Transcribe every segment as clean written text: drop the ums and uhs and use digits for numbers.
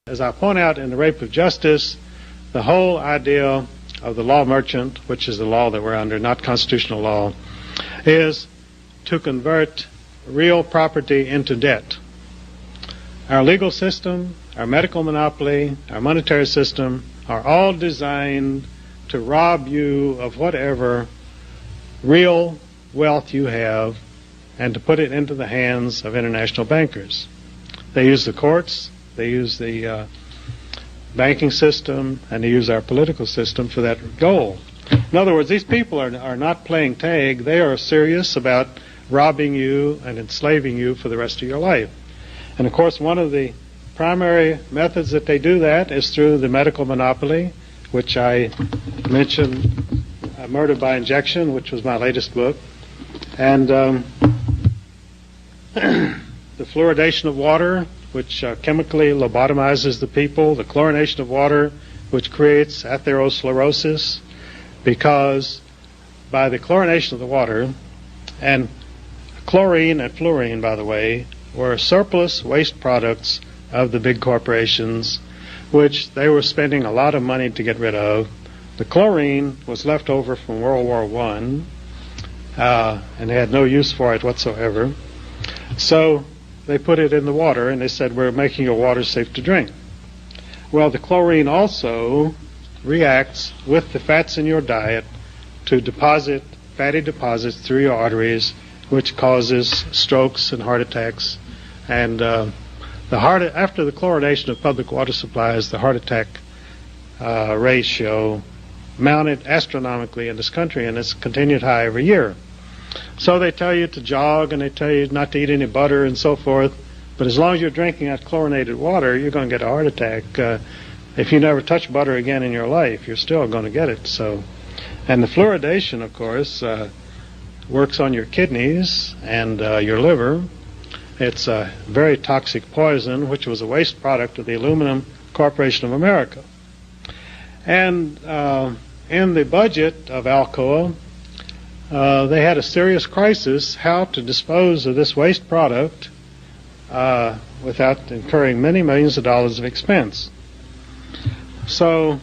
As I point out in The Rape of Justice, the whole idea of the law merchant, which is the law that we're under, not constitutional law, is to convert real property into debt. Our legal system, our medical monopoly, our monetary system are all designed to rob you of whatever real wealth you have and to put it into the hands of international bankers. They use the courts, they use the banking system, and they use our political system for that goal. In other words, these people are not playing tag. They are serious about robbing you and enslaving you for the rest of your life. And of course, one of the primary methods that they do that is through the medical monopoly, which I mentioned, Murder by Injection, which was my latest book, and the fluoridation of water, which chemically lobotomizes the people, the chlorination of water, which creates atherosclerosis, because by the chlorination of the water, and chlorine and fluorine, by the way, were surplus waste products of the big corporations, which they were spending a lot of money to get rid of. The chlorine was left over from World War I, and they had no use for it whatsoever. So they put it in the water, and they said, we're making your water safe to drink. Well, the chlorine also reacts with the fats in your diet to deposit fatty deposits through your arteries, which causes strokes and heart attacks. And after the chlorination of public water supplies, the heart attack ratio mounted astronomically in this country, and it's continued high every year. So they tell you to jog, and they tell you not to eat any butter and so forth, but as long as you're drinking that chlorinated water, you're going to get a heart attack. If you never touch butter again in your life, you're still going to get it. And the fluoridation, of course, works on your kidneys and your liver. It's a very toxic poison, which was a waste product of the Aluminum Corporation of America. And in the budget of Alcoa, they had a serious crisis how to dispose of this waste product without incurring many millions of dollars of expense. So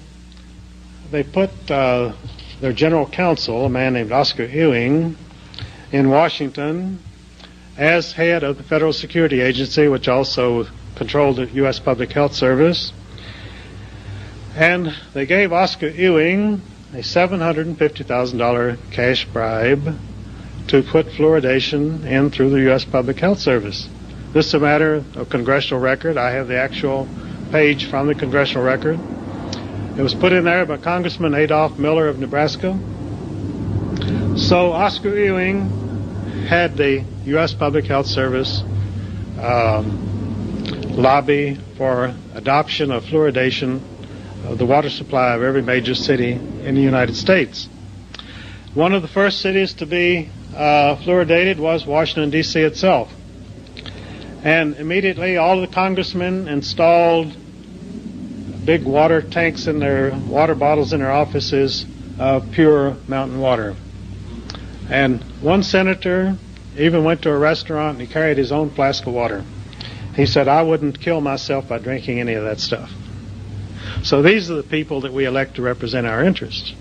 they put their general counsel, a man named Oscar Ewing, in Washington as head of the Federal Security Agency, which also controlled the U.S. Public Health Service. And they gave Oscar Ewing a $750,000 cash bribe to put fluoridation in through the U.S. Public Health Service. This is a matter of congressional record. I have the actual page from the congressional record. It was put in there by Congressman Adolph Miller of Nebraska. So Oscar Ewing had the U.S. Public Health Service lobby for adoption of fluoridation of the water supply of every major city in the United States. One of the first cities to be fluoridated was Washington, D.C. itself. And immediately all of the congressmen installed big water tanks in their water bottles in their offices of pure mountain water. And one senator even went to a restaurant and he carried his own flask of water. He said, I wouldn't kill myself by drinking any of that stuff. So these are the people that we elect to represent our interests.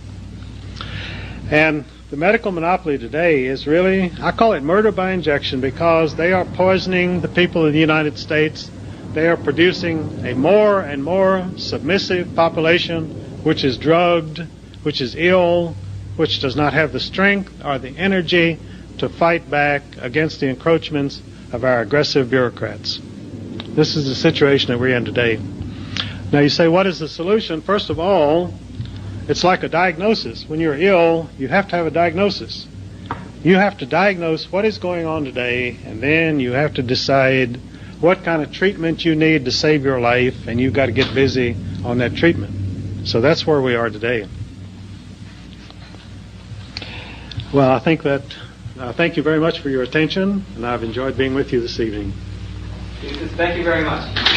And the medical monopoly today is really, I call it murder by injection, because they are poisoning the people of the United States. They are producing a more and more submissive population, which is drugged, which is ill, which does not have the strength or the energy to fight back against the encroachments of our aggressive bureaucrats. This is the situation that we're in today. Now you say, what is the solution? First of all, it's like a diagnosis. When you're ill, you have to have a diagnosis. You have to diagnose what is going on today, and then you have to decide what kind of treatment you need to save your life, and you've got to get busy on that treatment. So that's where we are today. Well, I think that, thank you very much for your attention, and I've enjoyed being with you this evening. Thank you very much.